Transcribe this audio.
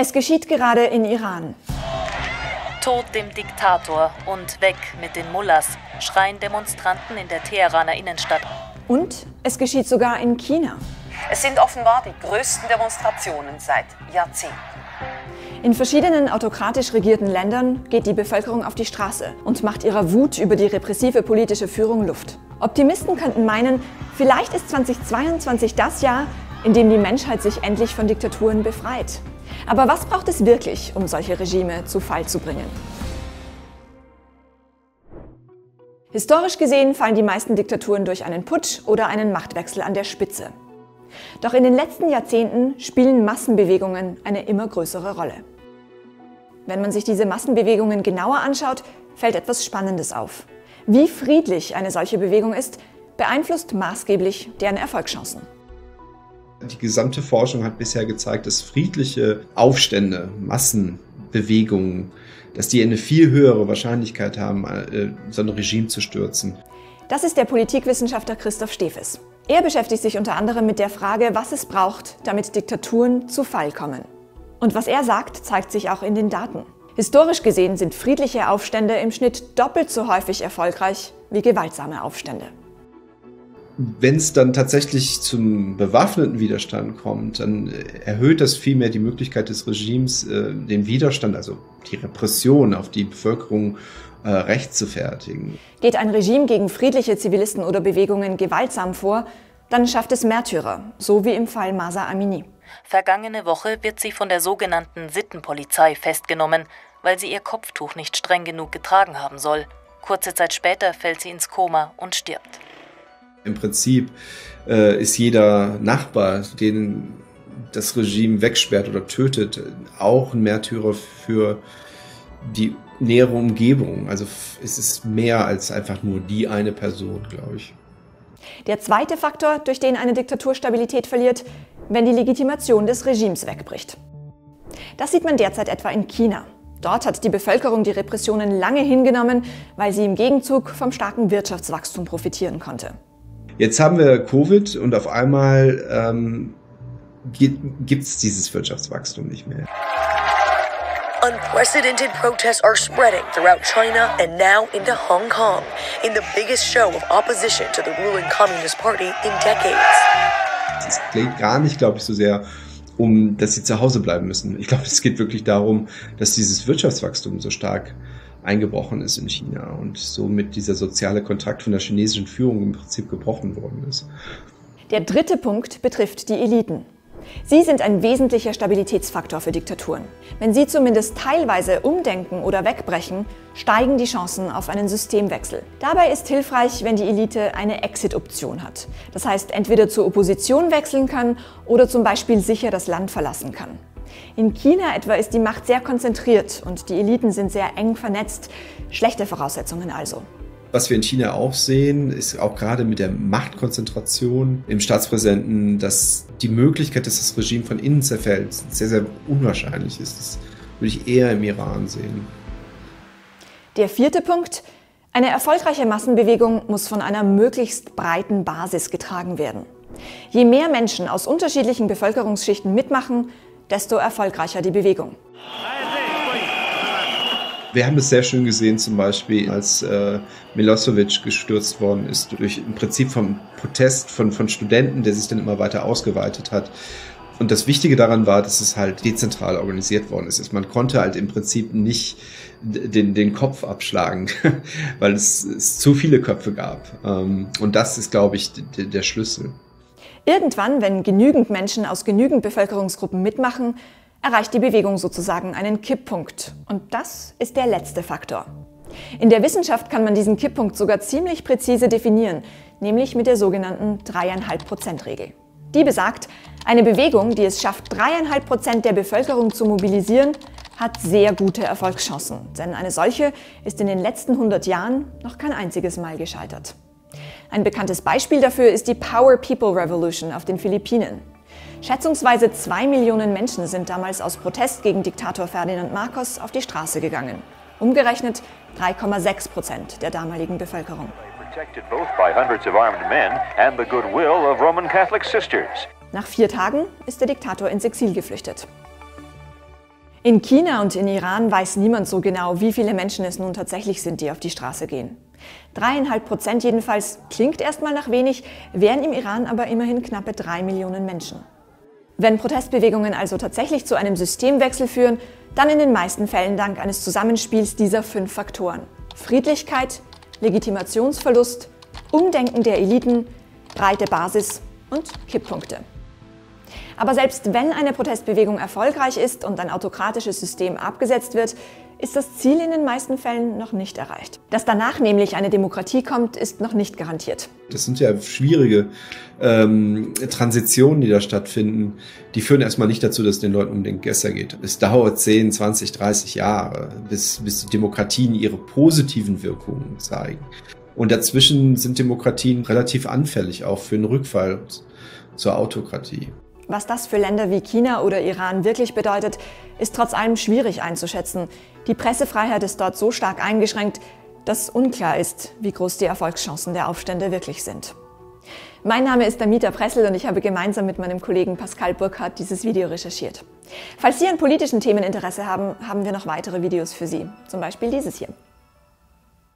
Es geschieht gerade in Iran. Tod dem Diktator und weg mit den Mullahs, schreien Demonstranten in der Teheraner Innenstadt. Und es geschieht sogar in China. Es sind offenbar die größten Demonstrationen seit Jahrzehnten. In verschiedenen autokratisch regierten Ländern geht die Bevölkerung auf die Straße und macht ihrer Wut über die repressive politische Führung Luft. Optimisten könnten meinen, vielleicht ist 2022 das Jahr, in dem die Menschheit sich endlich von Diktaturen befreit. Aber was braucht es wirklich, um solche Regime zu Fall zu bringen? Historisch gesehen fallen die meisten Diktaturen durch einen Putsch oder einen Machtwechsel an der Spitze. Doch in den letzten Jahrzehnten spielen Massenbewegungen eine immer größere Rolle. Wenn man sich diese Massenbewegungen genauer anschaut, fällt etwas Spannendes auf. Wie friedlich eine solche Bewegung ist, beeinflusst maßgeblich deren Erfolgschancen. Die gesamte Forschung hat bisher gezeigt, dass friedliche Aufstände, Massenbewegungen, dass die eine viel höhere Wahrscheinlichkeit haben, so ein Regime zu stürzen. Das ist der Politikwissenschaftler Christoph Steffes. Er beschäftigt sich unter anderem mit der Frage, was es braucht, damit Diktaturen zu Fall kommen. Und was er sagt, zeigt sich auch in den Daten. Historisch gesehen sind friedliche Aufstände im Schnitt doppelt so häufig erfolgreich wie gewaltsame Aufstände. Wenn es dann tatsächlich zum bewaffneten Widerstand kommt, dann erhöht das vielmehr die Möglichkeit des Regimes, den Widerstand, also die Repression auf die Bevölkerung, rechtfertigen. Geht ein Regime gegen friedliche Zivilisten oder Bewegungen gewaltsam vor, dann schafft es Märtyrer, so wie im Fall Mahsa Amini. Vergangene Woche wird sie von der sogenannten Sittenpolizei festgenommen, weil sie ihr Kopftuch nicht streng genug getragen haben soll. Kurze Zeit später fällt sie ins Koma und stirbt. Im Prinzip ist jeder Nachbar, den das Regime wegsperrt oder tötet, auch ein Märtyrer für die nähere Umgebung. Also es ist mehr als einfach nur die eine Person, glaube ich. Der zweite Faktor, durch den eine Diktatur Stabilität verliert, wenn die Legitimation des Regimes wegbricht. Das sieht man derzeit etwa in China. Dort hat die Bevölkerung die Repressionen lange hingenommen, weil sie im Gegenzug vom starken Wirtschaftswachstum profitieren konnte. Jetzt haben wir Covid und auf einmal gibt es dieses Wirtschaftswachstum nicht mehr. Unprecedented protests are spreading throughout China and now into Hong Kong in the biggest show of opposition to the ruling Communist Party in decades. Es geht gar nicht, glaube ich, so sehr um, dass sie zu Hause bleiben müssen. Ich glaube, es geht wirklich darum, dass dieses Wirtschaftswachstum so stark eingebrochen ist in China und somit dieser soziale Kontrakt von der chinesischen Führung im Prinzip gebrochen worden ist. Der dritte Punkt betrifft die Eliten. Sie sind ein wesentlicher Stabilitätsfaktor für Diktaturen. Wenn sie zumindest teilweise umdenken oder wegbrechen, steigen die Chancen auf einen Systemwechsel. Dabei ist hilfreich, wenn die Elite eine Exit-Option hat. Das heißt, entweder zur Opposition wechseln kann oder zum Beispiel sicher das Land verlassen kann. In China etwa ist die Macht sehr konzentriert und die Eliten sind sehr eng vernetzt. Schlechte Voraussetzungen also. Was wir in China auch sehen, ist auch gerade mit der Machtkonzentration im Staatspräsidenten, dass die Möglichkeit, dass das Regime von innen zerfällt, sehr, sehr unwahrscheinlich ist. Das würde ich eher im Iran sehen. Der vierte Punkt: Eine erfolgreiche Massenbewegung muss von einer möglichst breiten Basis getragen werden. Je mehr Menschen aus unterschiedlichen Bevölkerungsschichten mitmachen, desto erfolgreicher die Bewegung. Wir haben es sehr schön gesehen, zum Beispiel, als Milosevic gestürzt worden ist, durch im Prinzip vom Protest von Studenten, der sich dann immer weiter ausgeweitet hat. Und das Wichtige daran war, dass es halt dezentral organisiert worden ist. Man konnte halt im Prinzip nicht den Kopf abschlagen, weil es zu viele Köpfe gab. Und das ist, glaube ich, der Schlüssel. Irgendwann, wenn genügend Menschen aus genügend Bevölkerungsgruppen mitmachen, erreicht die Bewegung sozusagen einen Kipppunkt. Und das ist der letzte Faktor. In der Wissenschaft kann man diesen Kipppunkt sogar ziemlich präzise definieren, nämlich mit der sogenannten 3,5%-Regel. Die besagt, eine Bewegung, die es schafft, 3,5% der Bevölkerung zu mobilisieren, hat sehr gute Erfolgschancen. Denn eine solche ist in den letzten 100 Jahren noch kein einziges Mal gescheitert. Ein bekanntes Beispiel dafür ist die Power People Revolution auf den Philippinen. Schätzungsweise 2 Millionen Menschen sind damals aus Protest gegen Diktator Ferdinand Marcos auf die Straße gegangen. Umgerechnet 3,6% der damaligen Bevölkerung. Nach 4 Tagen ist der Diktator ins Exil geflüchtet. In China und in Iran weiß niemand so genau, wie viele Menschen es nun tatsächlich sind, die auf die Straße gehen. 3,5% jedenfalls klingt erstmal nach wenig, wären im Iran aber immerhin knappe 3 Millionen Menschen. Wenn Protestbewegungen also tatsächlich zu einem Systemwechsel führen, dann in den meisten Fällen dank eines Zusammenspiels dieser 5 Faktoren: Friedlichkeit, Legitimationsverlust, Umdenken der Eliten, breite Basis und Kipppunkte. Aber selbst wenn eine Protestbewegung erfolgreich ist und ein autokratisches System abgesetzt wird, ist das Ziel in den meisten Fällen noch nicht erreicht. Dass danach nämlich eine Demokratie kommt, ist noch nicht garantiert. Das sind ja schwierige Transitionen, die da stattfinden. Die führen erstmal nicht dazu, dass es den Leuten um den Gesser geht. Es dauert 10, 20, 30 Jahre, bis die Demokratien ihre positiven Wirkungen zeigen. Und dazwischen sind Demokratien relativ anfällig auch für einen Rückfall zur Autokratie. Was das für Länder wie China oder Iran wirklich bedeutet, ist trotz allem schwierig einzuschätzen. Die Pressefreiheit ist dort so stark eingeschränkt, dass unklar ist, wie groß die Erfolgschancen der Aufstände wirklich sind. Mein Name ist Amita Pressel und ich habe gemeinsam mit meinem Kollegen Pascal Burkhardt dieses Video recherchiert. Falls Sie an politischen Themen Interesse haben, haben wir noch weitere Videos für Sie, zum Beispiel dieses hier.